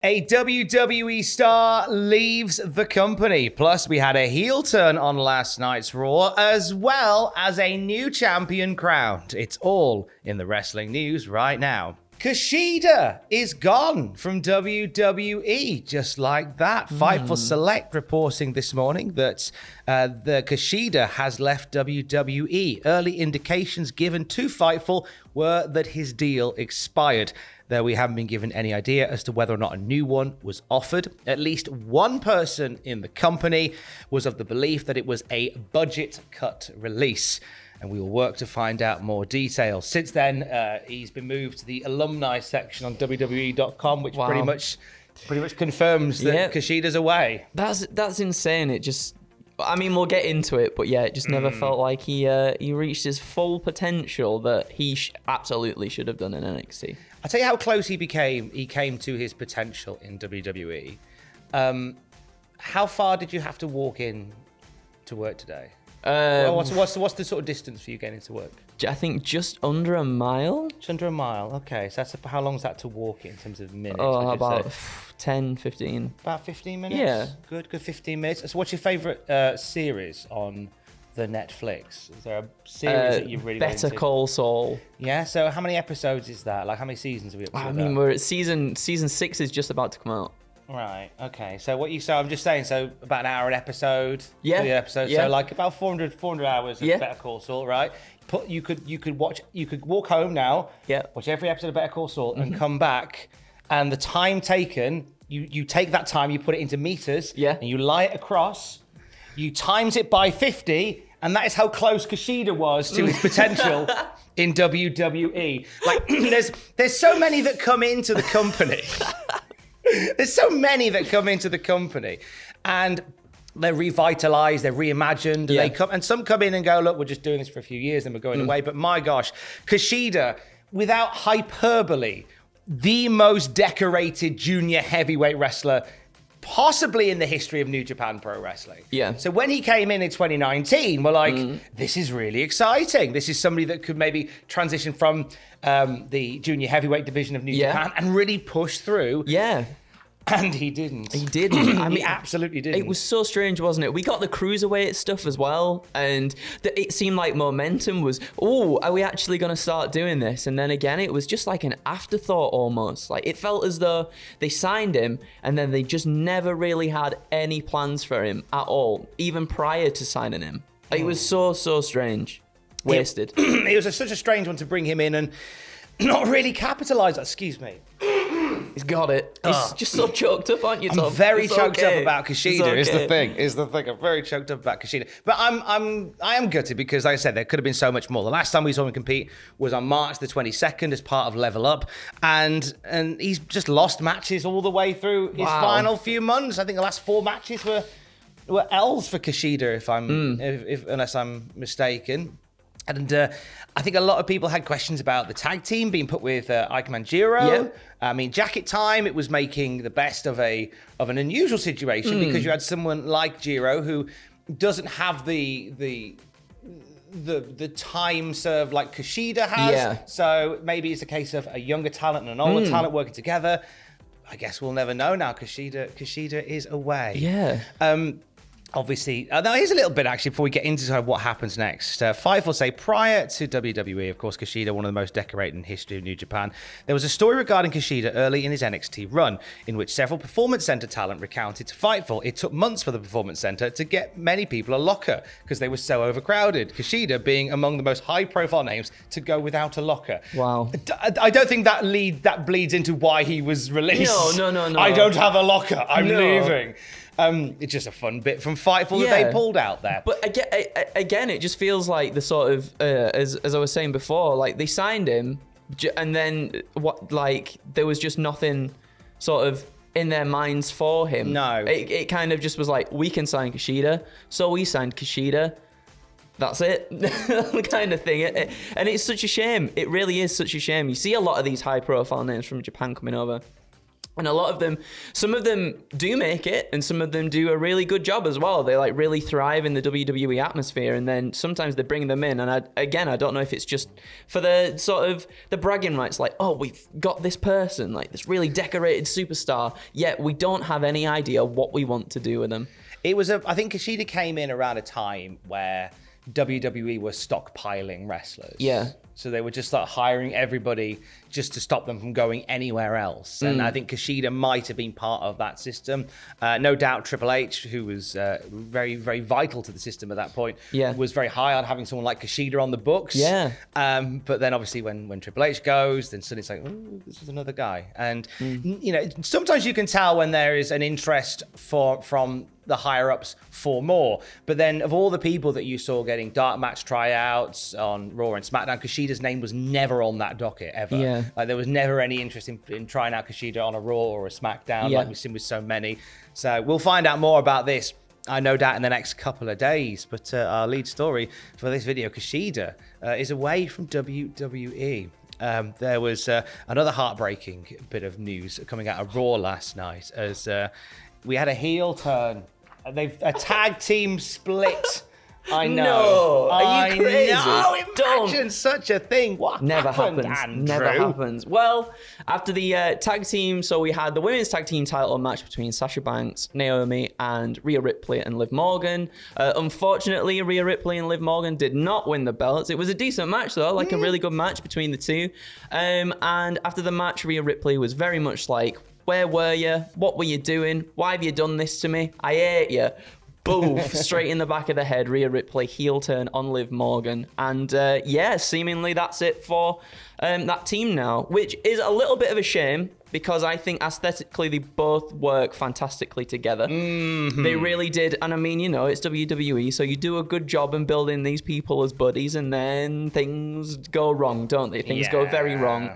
A WWE star leaves the company. Plus, we had a heel turn on last night's Raw, as well as a new champion crowned. It's all in the wrestling news right now. Kushida is gone from WWE, just like that. Fightful Select reporting this morning that the Kushida has left WWE. Early indications given to Fightful were that his deal expired, though we haven't been given any idea as to whether or not a new one was offered. At least one person in the company was of the belief that it was a budget cut release, and we will work to find out more details. Since then, he's been moved to the alumni section on WWE.com, which pretty much confirms that Kushida's away. That's insane. It just, I mean, we'll get into it, but yeah, it just never felt like he reached his full potential that he absolutely should have done in NXT. I'll tell you how close he came to his potential in WWE. How far did you have to walk in to work today? What's the sort of distance for you getting into work? I think just under a mile. Just under a mile, okay. So how long is that to walk in terms of minutes? Oh, about 10, 15. About 15 minutes? Yeah. Good 15 minutes. So what's your favourite series on the Netflix? Is there a series that you really Better Call Saul. Yeah, so how many episodes is that? Like, how many seasons are we up to? I mean, we're at season 6 is just about to come out. Right, okay. So I'm just saying, so about an hour an episode. Yeah. So like about 400 hours of Better Call Saul, right? You could walk home now, watch every episode of Better Call Saul and come back, and the time taken, you take that time, you put it into meters, and you lie it across, you times it by 50, and that is how close Kushida was to his potential in WWE. Like, there's so many that come into the company. There's so many that come into the company, and they're revitalized, they're reimagined, and some come in and go, look, we're just doing this for a few years and we're going away. But my gosh, Kushida, without hyperbole, the most decorated junior heavyweight wrestler possibly in the history of New Japan Pro Wrestling. Yeah. So when he came in 2019, we're like, this is really exciting. This is somebody that could maybe transition from the junior heavyweight division of New Japan and really push through. Yeah. And he didn't. He didn't. I mean, he absolutely didn't. It was so strange, wasn't it? We got the cruiserweight stuff as well, and it seemed like momentum was, are we actually going to start doing this? And then again, it was just like an afterthought almost. Like, it felt as though they signed him, and then they just never really had any plans for him at all, even prior to signing him. It was so strange. Wasted. It was such a strange one to bring him in and not really capitalize. Excuse me. He's got it. He's just so choked up, aren't you, Tom? I'm very choked up about Kushida. Is the thing. I'm very choked up about Kushida. But I am gutted because, like I said, there could have been so much more. The last time we saw him compete was on March the 22nd as part of Level Up, and he's just lost matches all the way through his final few months. I think the last 4 matches were L's for Kushida, unless I'm mistaken. And I think a lot of people had questions about the tag team being put with Ikeman Jiro. Yep. I mean, Jacket Time, it was making the best of an unusual situation because you had someone like Jiro who doesn't have the time served like Kushida has. Yeah. So maybe it's a case of a younger talent and an older talent working together. I guess we'll never know now. Kushida is away. Yeah. Obviously, now here's a little bit actually before we get into what happens next. Five will say prior to WWE, of course, Kushida, one of the most decorated in history of New Japan, there was a story regarding Kushida early in his NXT run in which several Performance Center talent recounted to Fightful it took months for the Performance Center to get many people a locker because they were so overcrowded. Kushida being among the most high-profile names to go without a locker. Wow. I don't think that bleeds into why he was released. No. I don't have a locker. I'm leaving. It's just a fun bit from Fightful that they pulled out there. But again, it just feels like the sort of, as I was saying before, like they signed him and then there was just nothing sort of in their minds for him. No. It kind of just was like, we can sign Kushida, so we signed Kushida. That's it, kind of thing. And it's such a shame. It really is such a shame. You see a lot of these high-profile names from Japan coming over. And a lot of them, some of them do make it, and some of them do a really good job as well. They like really thrive in the WWE atmosphere, and then sometimes they bring them in. And I don't know if it's just for the sort of the bragging rights, like, oh, we've got this person, like this really decorated superstar, yet we don't have any idea what we want to do with them. I think Kushida came in around a time where WWE was stockpiling wrestlers. Yeah. So they were just like hiring everybody just to stop them from going anywhere else. And I think Kushida might have been part of that system. No doubt Triple H, who was very, very vital to the system at that point, was very high on having someone like Kushida on the books. Yeah. But then obviously when Triple H goes, then suddenly it's like, oh, this is another guy. And, you know, sometimes you can tell when there is an interest from the higher ups for more. But then of all the people that you saw getting dark match tryouts on Raw and SmackDown, Kushida's name was never on that docket ever. Yeah. Like there was never any interest in trying out Kushida on a Raw or a SmackDown like we've seen with so many. So we'll find out more about this, I no doubt, in the next couple of days. But our lead story for this video, Kushida, is away from WWE. There was another heartbreaking bit of news coming out of Raw last night as we had a heel turn. A tag team split. I know. No, are you crazy? No, imagine such a thing. What Never happened, happens. Andrew? Never happens. Well, after the tag team, so we had the women's tag team title match between Sasha Banks, Naomi, and Rhea Ripley and Liv Morgan. Unfortunately, Rhea Ripley and Liv Morgan did not win the belts. It was a decent match, though, like a really good match between the two. And after the match, Rhea Ripley was very much like, where were you? What were you doing? Why have you done this to me? I hate you. Boof, straight in the back of the head. Rhea Ripley heel turn on Liv Morgan. And seemingly that's it for that team now, which is a little bit of a shame because I think aesthetically they both work fantastically together. Mm-hmm. They really did. And I mean, you know, it's WWE, so you do a good job in building these people as buddies and then things go wrong, don't they? Things go very wrong.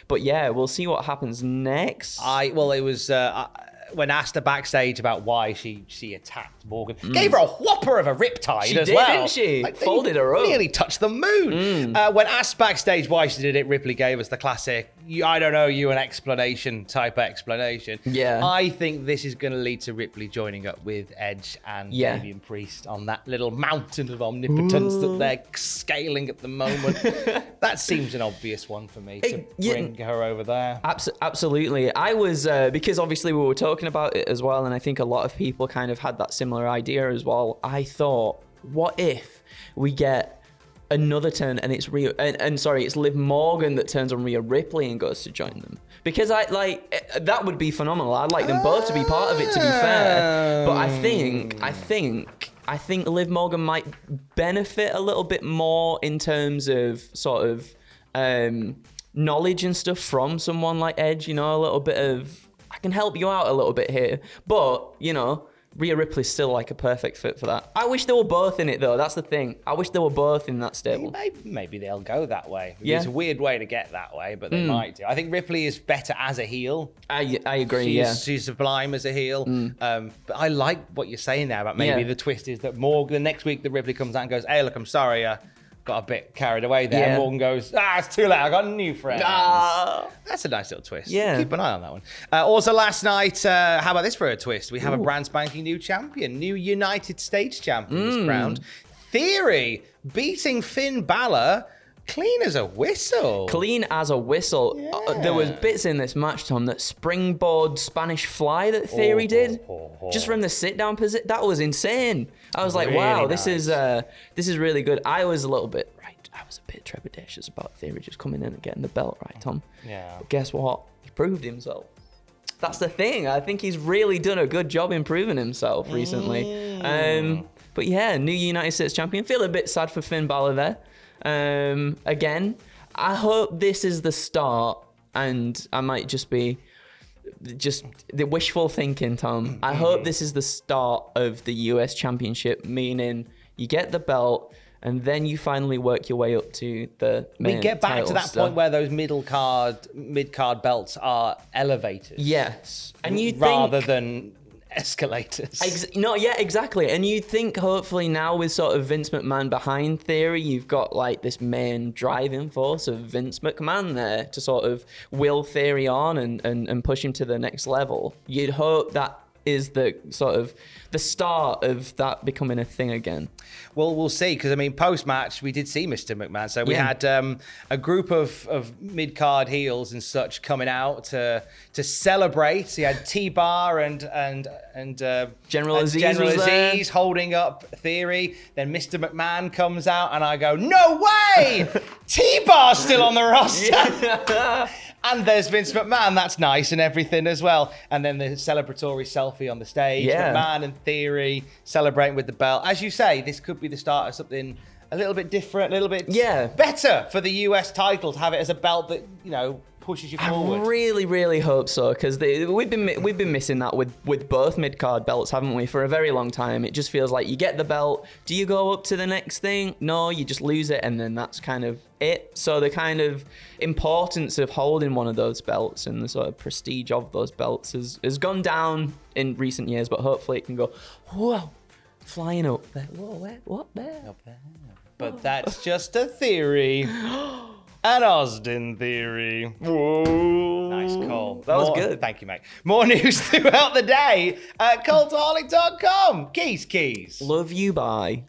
But yeah, we'll see what happens next. It was... when asked her backstage about why she attacked Morgan, gave her a whopper of a riptide as well. Didn't she? Like, folded her up. Nearly touched the moon. When asked backstage why she did it, Ripley gave us the classic, I don't know you an explanation type explanation. Yeah. I think this is going to lead to Ripley joining up with Edge and Damian Priest on that little mountain of omnipotence that they're scaling at the moment. That seems an obvious one for me to bring her over there. Absolutely. I was, because obviously we were talking about it as well, and I think a lot of people kind of had that similar idea as well. I thought, what if we get another turn and it's it's Liv Morgan that turns on Rhea Ripley and goes to join them? Because that would be phenomenal. I'd like them both to be part of it, to be fair. But I think Liv Morgan might benefit a little bit more in terms of sort of knowledge and stuff from someone like Edge, you know, a little bit of, I can help you out a little bit here. But, you know, Rhea Ripley's still like a perfect fit for that. I wish they were both in it, though. That's the thing. I wish they were both in that stable. Maybe they'll go that way. It's a weird way to get that way, but they might do. I think Ripley is better as a heel. I agree, She's sublime as a heel. But I like what you're saying there about maybe the twist is that Morgan, next week that Ripley comes out and goes, hey, look, I'm sorry, got a bit carried away there. Yeah. Morgan goes, it's too late. I got new friends. That's a nice little twist. Yeah. Keep an eye on that one. Also last night, how about this for a twist? We have a brand spanking new champion, new United States champion was crowned. Theory beating Finn Balor clean as a whistle. Clean as a whistle. Yeah. There was bits in this match, Tom, that springboard Spanish fly that Theory did. Just from the sit-down position. That was insane. I was like, Really wow, nice. this is really good. I was a bit trepidatious about Theory just coming in and getting the belt, right, Tom? Yeah. But guess what? He proved himself. That's the thing. I think he's really done a good job improving himself recently. But yeah, new United States champion. Feel a bit sad for Finn Balor there. Again, I hope this is the start, and I might just be the wishful thinking, Tom. I hope this is the start of the US Championship, meaning you get the belt and then you finally work your way up to the main We get back to that stuff. point where those mid-card belts are elevated. Yes. And you rather than escalators. No, yeah, exactly. And you think hopefully now with sort of Vince McMahon behind Theory, you've got like this main driving force of Vince McMahon there to sort of will Theory on and push him to the next level. You'd hope that is the sort of the start of that becoming a thing again. Well, we'll see, because I mean, post-match we did see Mr. McMahon, so we had a group of mid-card heels and such coming out to celebrate. So you had T-Bar and General Aziz holding up Theory. Then Mr. McMahon comes out, and I go, "No way! T-Bar's still on the roster." And there's Vince McMahon, that's nice and everything as well. And then the celebratory selfie on the stage. Yeah. McMahon and Theory celebrating with the belt. As you say, this could be the start of something a little bit different, a little bit better for the US title, to have it as a belt that, you know, pushes you forward. I really, really hope so, because we've been missing that with both mid-card belts, haven't we, for a very long time. It just feels like you get the belt, do you go up to the next thing? No, you just lose it, and then that's kind of it. So the kind of importance of holding one of those belts and the sort of prestige of those belts has gone down in recent years, but hopefully it can go, whoa, flying up there. Whoa, where? What there? Up there. But that's just a theory. An Austin theory. Whoa. Nice call. That was good. Thank you, mate. More news throughout the day at cultaholic.com. Keys. Love you, bye.